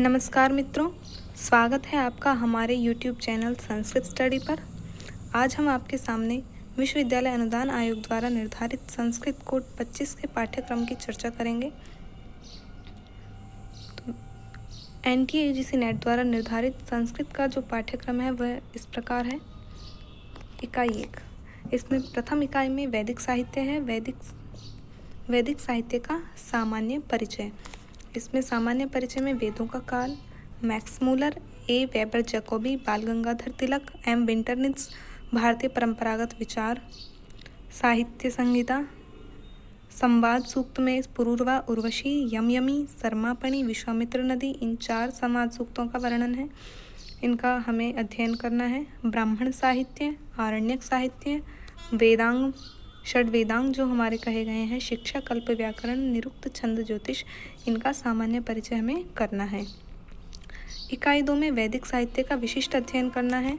नमस्कार मित्रों, स्वागत है आपका हमारे YouTube चैनल संस्कृत स्टडी पर। आज हम आपके सामने विश्वविद्यालय अनुदान आयोग द्वारा निर्धारित संस्कृत कोड 25 के पाठ्यक्रम की चर्चा करेंगे। तो NTA-UGC नेट द्वारा निर्धारित संस्कृत का जो पाठ्यक्रम है वह इस प्रकार है। इकाई 1, इसमें प्रथम इकाई में वैदिक साहित्य है। वैदिक साहित्य का सामान्य परिचय। इसमें सामान्य परिचय में वेदों का काल, मैक्स मूलर, ए वेबर जैकोबी, बाल गंगाधर तिलक, एम विंटरनित्ज, भारतीय परंपरागत विचार, साहित्य संहिता, संवाद सूक्त में पुरूरवा, उर्वशी, यमयमी, सरमापणी, विश्वामित्र नदी, इन 4 संवाद सूक्तों का वर्णन है। इनका हमें अध्ययन करना है। ब्राह्मण साहित्य, आरण्यक साहित्य, वेदांग, षड वेदांग जो हमारे कहे गए हैं, शिक्षा, कल्प, व्याकरण, निरुक्त, छंद, ज्योतिष, इनका सामान्य परिचय हमें करना है। इकाई 2 में वैदिक साहित्य का विशिष्ट अध्ययन करना है।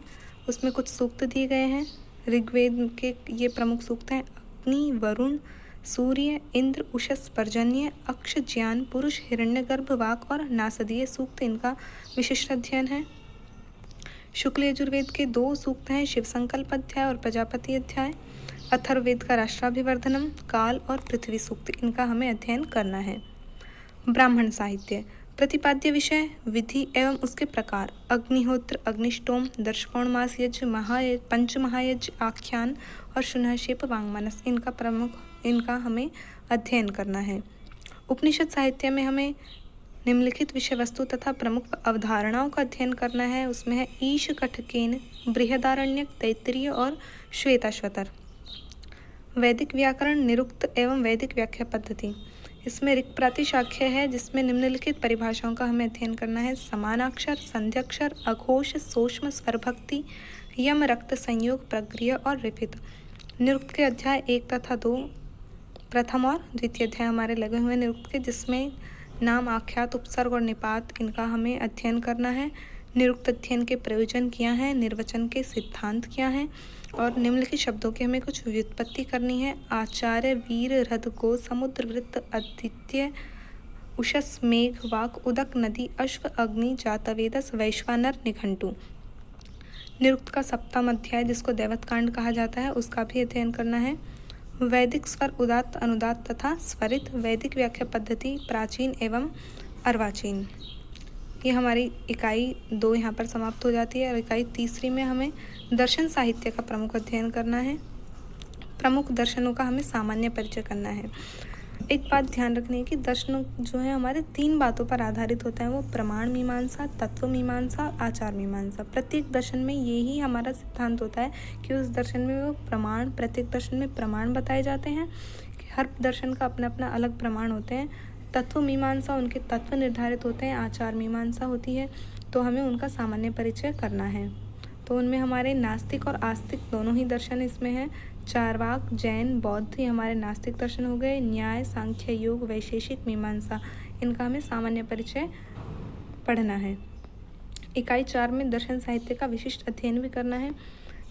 उसमें कुछ सूक्त दिए गए हैं। ऋग्वेद के ये प्रमुख सूक्त हैं: अग्नि, वरुण, सूर्य, इंद्र, उषस, पर्जन्य, अक्ष, ज्ञान, पुरुष, हिरण्यगर्भ, वाक और नासदीय सूक्त, इनका विशिष्ट अध्ययन है। शुक्ल यजुर्वेद के 2 सूक्त हैं: शिव संकल्प अध्याय और प्रजापति अध्याय। अथर्ववेद का राष्ट्राभिवर्धनम, काल और पृथ्वी सूक्त, इनका हमें अध्ययन करना है। ब्राह्मण साहित्य, प्रतिपाद्य विषय, विधि एवं उसके प्रकार, अग्निहोत्र, अग्निष्टोम, दर्शपौर्णमास यज्ञ, पंच महायज्ञ, आख्यान और शुनहक्षेप वांगमनस, इनका हमें अध्ययन करना है। उपनिषद साहित्य में हमें निम्नलिखित विषय वस्तु तथा प्रमुख अवधारणाओं का अध्ययन करना है। उसमें है ईश कठकेन, बृहदारण्यक, तैत्तिरीय और श्वेताश्वतर। वैदिक व्याकरण, निरुक्त एवं वैदिक व्याख्या पद्धति। इसमें ऋक् प्रातिशाख्य है जिसमें निम्नलिखित परिभाषाओं का हमें अध्ययन करना है: समानाक्षर, संध्याक्षर, अघोष, सूक्ष्म स्वरभक्ति, यम, रक्त, संयोग, प्रक्रिया और रिफित। निरुक्त के अध्याय 1 तथा 2, प्रथम और द्वितीय अध्याय हमारे लगे हुए निरुक्त के, जिसमें नाम, आख्यात, उपसर्ग और निपात, इनका हमें अध्ययन करना है। निरुक्त अध्ययन के प्रयोजन क्या हैं, निर्वचन के सिद्धांत क्या हैं और निम्नलिखित शब्दों की हमें कुछ व्युत्पत्ति करनी है: आचार्य, वीर, रथ, गो, समुद्र, वृत्त, आदित्य, उषस, मेघ, वाक, उदक, नदी, अश्व, अग्नि, जातवेदस, वैश्वानर, निघंटु। निरुक्त का 7वां अध्याय जिसको दैवतकांड कहा जाता है, उसका भी अध्ययन करना है। वैदिक स्वर, उदात्त, अनुदात्त तथा स्वरित। वैदिक व्याख्या पद्धति, प्राचीन एवं अर्वाचीन। ये हमारी इकाई 2 यहाँ पर समाप्त हो जाती है। और इकाई 3 में हमें दर्शन साहित्य का प्रमुख अध्ययन करना है। प्रमुख दर्शनों का हमें सामान्य परिचय करना है। एक बात ध्यान रखनी है कि दर्शन जो है हमारे 3 बातों पर आधारित होता है, वो प्रमाण मीमांसा, तत्व मीमांसा, आचार मीमांसा। प्रत्येक दर्शन में यही हमारा सिद्धांत होता है कि उस दर्शन में वो प्रमाण, प्रत्येक दर्शन में प्रमाण बताए जाते हैं कि हर दर्शन का अपना अपना अलग प्रमाण होते हैं। तत्व मीमांसा, उनके तत्व निर्धारित होते हैं। आचार मीमांसा होती है, तो हमें उनका सामान्य परिचय करना है। तो उनमें हमारे नास्तिक और आस्तिक दोनों ही दर्शन इसमें हैं। चारवाक, जैन, बौद्ध, ये हमारे नास्तिक दर्शन हो गए। न्याय, सांख्य, योग, वैशेषिक, मीमांसा, इनका हमें सामान्य परिचय पढ़ना है। इकाई 4 में दर्शन साहित्य का विशिष्ट अध्ययन भी करना है।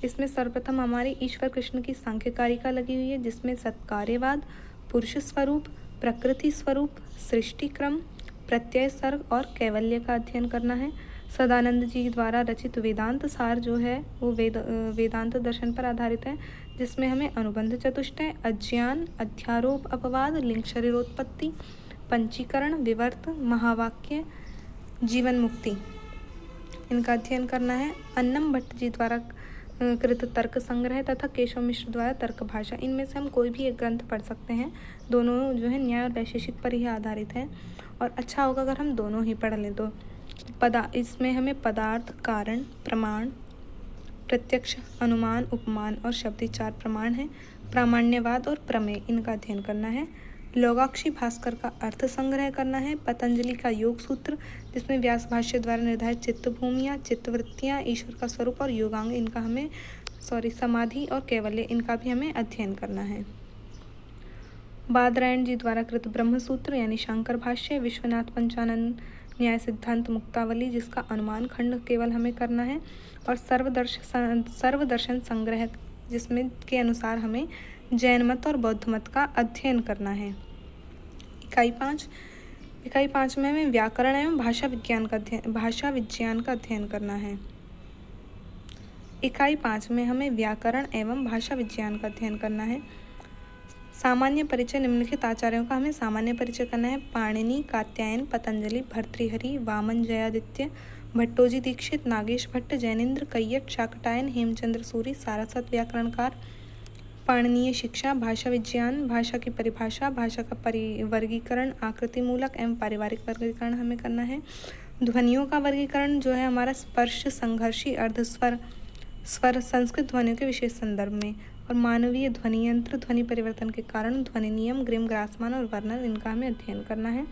इसमें सर्वप्रथम हमारी ईश्वर कृष्ण की सांख्य कारिका लगी हुई है, जिसमें सत्कार्यवाद, पुरुष स्वरूप, प्रकृति स्वरूप, सृष्टि क्रम, प्रत्यय सर्ग और कैवल्य का अध्ययन करना है। सदानंद जी द्वारा रचित वेदांत सार जो है वो वेदांत दर्शन पर आधारित है, जिसमें हमें अनुबंध चतुष्टय, अज्ञान, अध्यारोप, अपवाद, लिंग शरीरोत्पत्ति, पंचीकरण, विवर्त, महावाक्य, जीवन मुक्ति, इनका अध्ययन करना है। अन्नम भट्ट जी द्वारा कृत तर्क संग्रह तथा केशव मिश्र द्वारा तर्क भाषा, इनमें से हम कोई भी एक ग्रंथ पढ़ सकते हैं। दोनों जो है न्याय और वैशेषिक पर ही आधारित है और अच्छा होगा अगर हम दोनों ही पढ़ लें। तो इसमें हमें पदार्थ, कारण, प्रमाण, प्रत्यक्ष, अनुमान, उपमान और शब्दी 4 प्रमाण हैं। प्रामाण्यवाद और प्रमेय, इनका अध्ययन करना है। लोगाक्षी भास्कर का अर्थ संग्रह करना है। पतंजलि का योग सूत्र, जिसमें व्यास भाष्य द्वारा निर्धारित चित्त भूमियाँ, चित्तवृत्तियाँ, ईश्वर का स्वरूप और योगांग, इनका हमें समाधि और कैवल्य, इनका भी हमें अध्ययन करना है। बादरायण जी द्वारा कृत ब्रह्म सूत्र यानी शंकर भाष्य, विश्वनाथ पंचानन न्याय सिद्धांत मुक्तावली, जिसका अनुमान खंड केवल हमें करना है, और सर्वदर्शन संग्रह, जिसमें के अनुसार हमें जैन मत और बौद्ध मत का अध्ययन करना है। इकाई 5 इकाई 5 में हमें व्याकरण एवं भाषा विज्ञान का अध्ययन करना है। इकाई 5 में हमें व्याकरण एवं भाषा विज्ञान का अध्ययन करना है। सामान्य परिचय निम्नलिखित आचार्यों का हमें सामान्य परिचय करना है। पाणिनि, कात्यायन, पतंजलि, भर्तृहरि, वामन, जयादित्य, भट्टोजी दीक्षित, नागेश भट्ट, जैनेन्द्र, कैयट, शाकटायन, हेमचंद्र सूरि, सारस्वत व्याकरणकार। पाणिनीय शिक्षा, भाषा विज्ञान, भाषा की परिभाषा, भाषा का वर्गीकरण, आकृति मूलक एवं पारिवारिक वर्गीकरण हमें करना है। ध्वनियों का वर्गीकरण जो है हमारा स्पर्श, संघर्षी, अर्धस्वर, स्वर, संस्कृत ध्वनियों के विशेष संदर्भ में, और मानवीय ध्वनि यंत्र, ध्वनि परिवर्तन के कारण, ध्वनि नियम, ग्रिम, ग्रासमान और वर्णन, इनका हमें अध्ययन करना है।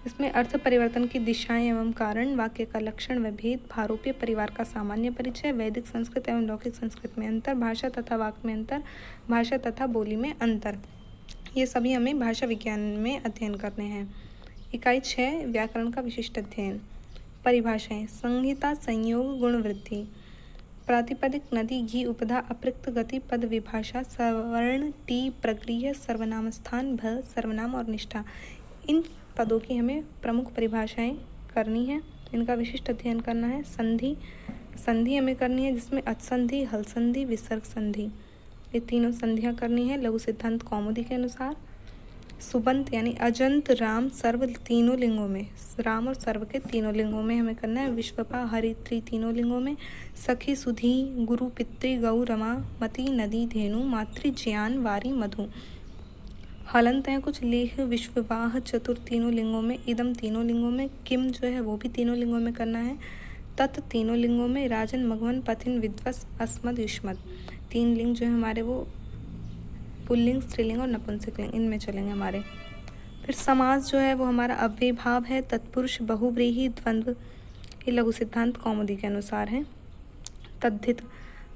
इसमें अर्थ परिवर्तन की दिशाएं एवं कारण, वाक्य का लक्षण व भेद, भारोपीय परिवार का सामान्य परिचय, वैदिक संस्कृत एवं लौकिक संस्कृत में अंतर, भाषा तथा वाक्य में अंतर, भाषा तथा बोली में अंतर, ये सभी हमें भाषा विज्ञान में अध्ययन करने हैं। इकाई 6 व्याकरण का विशिष्ट अध्ययन। परिभाषाएं। संहिता, संयोग, गुण वृद्धि, प्रातिपदिक, नदी, घी, उपधा, अपृक्त, गति, पद, विभाषा, सवर्ण, टी, प्रगृह्य, सर्वनाम स्थान, भ, सर्वनाम और निष्ठा, इन पदों की हमें प्रमुख परिभाषाएं करनी है, इनका विशिष्ट अध्ययन करना है। संधि, संधि हमें करनी है जिसमें अच संधि, हल संधि, विसर्ग संधि, ये तीनों संधियां करनी है लघु सिद्धांत कौमुदी के अनुसार। सुबंत यानी अजंत, राम, सर्व, तीनों लिंगों में, राम और सर्व के तीनों लिंगों में हमें करना है। विश्वपा, हरित्री, तीनों लिंगों में। सखी, सुधी, गुरु, पितृ, गौ, रमा, मति, नदी, धेनु, मातृ, ज्ञान, वारी, मधु। हलंत हैं कुछ लेह, विश्ववाह, चतुर, तीनों लिंगों में। इदम, तीनों लिंगों में। किम जो है वो भी तीनों लिंगों में करना है। तत्, तीनों लिंगों में। राजन, मघवन, पथिन, विद्वस, अस्मद, युष्मद, तीन लिंग जो है हमारे वो पुल्लिंग, स्त्रीलिंग और नपुंसकलिंग, इनमें चलेंगे हमारे। फिर समास जो है वो हमारा अव्ययभाव है, तत्पुरुष, बहुव्रीहि, द्वंद्व, ये लघु सिद्धांत कौमुदी के अनुसार है। तद्धित,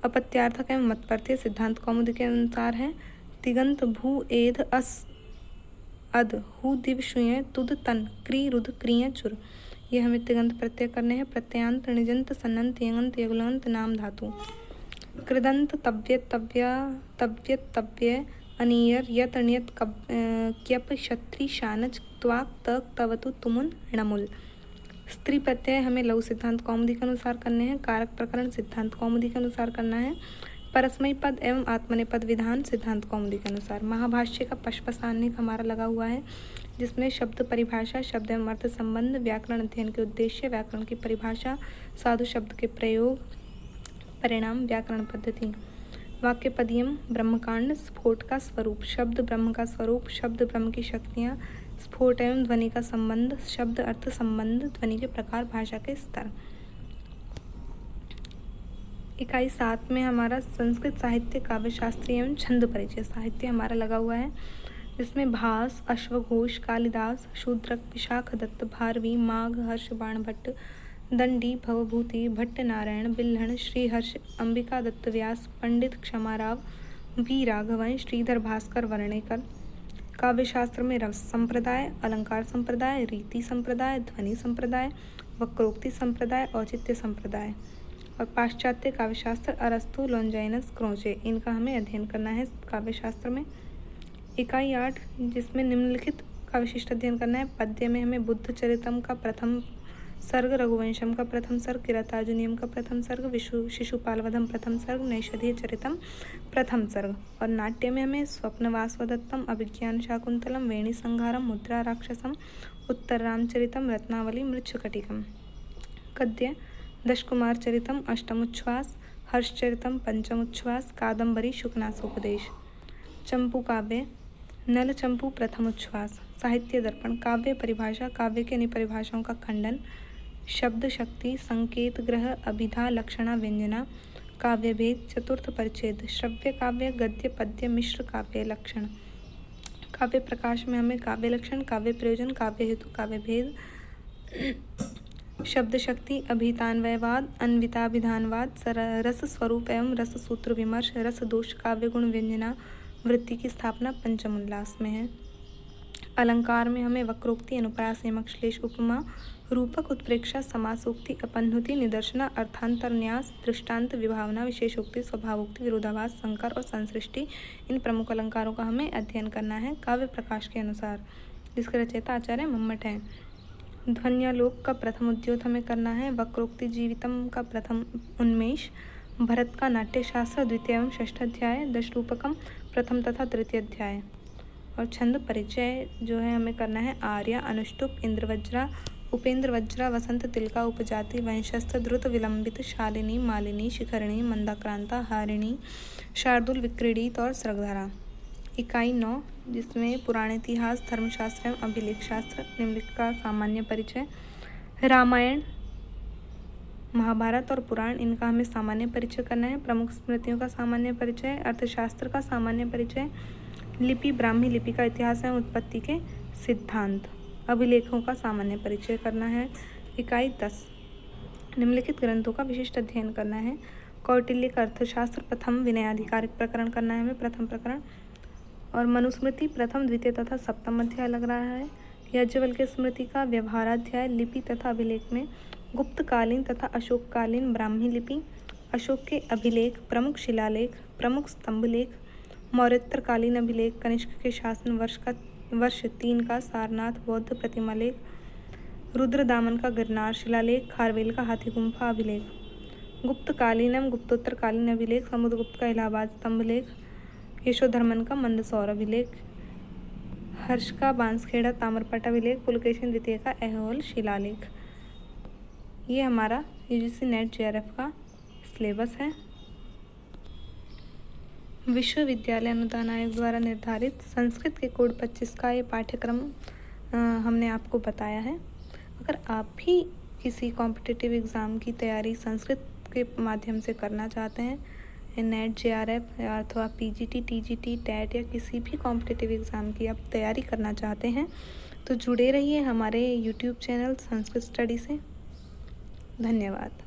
अपत्यार्थक एवं मतप्रत्यय सिद्धांत कौमुदी के अनुसार है। तिगंत, भू, एध, अस, अद, हु, दिव, शुय, तुद, तन, क्री, रुद, क्रिय, चुर, ये हमें तिगंत प्रत्यय करने हैं। प्रत्ययांत, निजंत, सन्नंत, यंगंत, यगलंत, नाम धातु। कृदंत, तव्यत, तव्यत, तव्य, अनियर, यत, अनियत, क्यप, क्षत्रि, शानच, त्वाक, तक, तवतु, तुमुन, णमुल। स्त्री प्रत्यय हमें लघु सिद्धांत कौमुदी के अनुसार करने हैं। कारक प्रकरण सिद्धांत कौमुदी के अनुसार करना है। परस्मयी पद एवं आत्मनेपद विधान सिद्धांत कौमुदी के अनुसार। महाभाष्य का पश्पसान्निक हमारा लगा हुआ है जिसमें शब्द परिभाषा, शब्द एवं अर्थ संबंध, व्याकरण अध्ययन के उद्देश्य, व्याकरण की परिभाषा, साधु शब्द के प्रयोग, परिणाम, व्याकरण पद्धति। वाक्य पदियम, ब्रह्मकांड, स्फोट का स्वरूप, शब्द ब्रह्म का स्वरूप, शब्द ब्रह्म की शक्तियाँ, स्फोट एवं ध्वनि का संबंध, शब्द अर्थ संबंध, ध्वनि के प्रकार, भाषा के स्तर। इकाई 7 में हमारा संस्कृत साहित्य, काव्यशास्त्र एवं छंद परिचय साहित्य हमारा लगा हुआ है जिसमें भास, अश्वघोष, कालिदास, शूद्रक, विशाखदत्त, भारवी, माघ, हर्ष, बाणभट्ट, दंडी, भवभूति, भट्टनारायण, बिल्हण, श्रीहर्ष, अंबिका दत्त व्यास, पंडित क्षमाराव, वी राघवन, श्रीधर भास्कर वर्णेकर। काव्यशास्त्र में रस संप्रदाय, अलंकार संप्रदाय, रीति संप्रदाय, ध्वनि संप्रदाय, वक्रोक्ति संप्रदाय, औचित्य संप्रदाय। और पाश्चात्य काव्यशास्त्र अरस्तु, लॉन्जाइनस, क्रोचे, इनका हमें अध्ययन करना है काव्यशास्त्र में। इकाई 8 जिसमें निम्नलिखित का विशिष्ट अध्ययन करना है। पद्य में हमें बुद्ध चरितम का प्रथम सर्ग, रघुवंशम का प्रथम सर्ग, किरातार्जुनीयम का प्रथम सर्ग, शिशुपालवधम प्रथम सर्ग, नैषधीय चरितम प्रथम सर्ग। और नाट्य में हमें स्वप्नवासवदत्तम, अभिज्ञान शाकुंतलम, वेणी संहारम, मुद्रा राक्षसम, उत्तर रामचरितम, रत्नावली, मृच्छकटिकम। गद्य दशकुमार चरितम, अष्टमुच्छ्वास, हर्षचरितम, पंचमुच्छ्वास, कादम्बरी, शुकनासोपदेश। चंपू काव्य, नल चंपू प्रथम उच्छ्वास। साहित्य दर्पण, काव्य परिभाषा, काव्य के परिभाषाओं का खंडन, शब्द शक्ति, संकेत ग्रह, अभिधा, लक्षणा, व्यंजना, काव्य भेद, चतुर्थ परिच्छेद, श्रव्य काव्य, गद्य पद्य मिश्र काव्य, लक्षण। काव्य प्रकाश में हमें काव्य लक्षण, काव्य प्रयोजन, काव्य हेतु, काव्य भेद, शब्द शक्ति, अभितान्वयवाद, अन्विताभिधानवाद, रस स्वरूप एवं रस सूत्र विमर्श, रस दोष, काव्य गुण, व्यंजना, वृत्ति की स्थापना, पंचम उल्लास में है। अलंकार में हमें वक्रोक्ति, अनुप्रास, यमक, श्लेष, उपमा, रूपक, उत्प्रेक्षा, समासोक्ति, अपन्हुति, निदर्शना, अर्थांतर, न्यास, दृष्टांत, विभावना, विशेषोक्ति, स्वभावोक्ति, विरोधाभास, संकर और संसृष्टि, इन प्रमुख अलंकारों का हमें अध्ययन करना है काव्य प्रकाश के अनुसार, जिसके रचयिता आचार्य मम्मट हैं। ध्वन्यालोक का प्रथम उद्योत हमें करना है। वक्रोक्ति जीवितम का प्रथम उन्मेष। भरत का नाट्यशास्त्र द्वितीय एवं षष्ठ अध्याय। दशरूपकम प्रथम तथा तृतीय अध्याय। और छंद परिचय जो है हमें करना है। आर्या, अनुष्टुप, इंद्रवज्रा, उपेंद्र वज्रा, वसंत तिलका, उपजाति, वंशस्थ, द्रुत, विलंबित, शालिनी, मालिनी, शिखरिणी, मंदाक्रांता, हारिणी, शार्दुल, विक्रीडित और स्रगधारा। इकाई 9 जिसमें पुराण इतिहास, धर्मशास्त्र एवं अभिलेख शास्त्र, निम्नलिखित का सामान्य परिचय। रामायण, महाभारत और पुराण, इनका हमें सामान्य परिचय करना है। प्रमुख स्मृतियों का सामान्य परिचय, अर्थशास्त्र का सामान्य परिचय, लिपि, ब्राह्मी लिपि का इतिहास एवं उत्पत्ति के सिद्धांत, अभिलेखों का सामान्य परिचय करना है। इकाई 10 निम्नलिखित ग्रंथों का विशिष्ट अध्ययन करना है। कौटिल्य का अर्थशास्त्र प्रथम, विनयाधिकारिक प्रकरण करना है हमें, प्रथम प्रकरण। और मनुस्मृति प्रथम, द्वितीय तथा सप्तम अध्याय लग रहा है। याज्ञवल्क्य स्मृति का व्यवहाराध्याय, लिपि तथा अभिलेख में गुप्तकालीन तथा अशोककालीन ब्राह्मी लिपि, अशोक के अभिलेख, प्रमुख शिलालेख, प्रमुख स्तंभलेख, मौर्योत्तरकालीन अभिलेख, कनिष्क के शासन वर्ष 3 का सारनाथ बौद्ध प्रतिमा लेख, रुद्रदामन का गिरनार शिलालेख, खारवेल का हाथी गुम्फा अभिलेख, गुप्तकालीन एवं गुप्तोत्तरकालीन अभिलेख, समुद्रगुप्त का इलाहाबाद स्तंभ लेख, यशोधर्मन का मंदसौर अभिलेख, हर्ष का बांसखेड़ा ताम्रपट्ट अभिलेख, पुलकेशिन द्वितीय का ऐहोल शिलालेख। ये हमारा यूजीसी नेट जेआरएफ का सिलेबस है। विश्वविद्यालय अनुदान आयोग द्वारा निर्धारित संस्कृत के कोड 25 का ये पाठ्यक्रम हमने आपको बताया है। अगर आप भी किसी कॉम्पिटिटिव एग्ज़ाम की तैयारी संस्कृत के माध्यम से करना चाहते हैं, नेट जेआरएफ अथवा पीजीटी, टीजीटी, टेट या किसी भी कॉम्पिटिटिव एग्ज़ाम की आप तैयारी करना चाहते हैं, तो जुड़े रहिए हमारे यूट्यूब चैनल संस्कृत स्टडी से। धन्यवाद।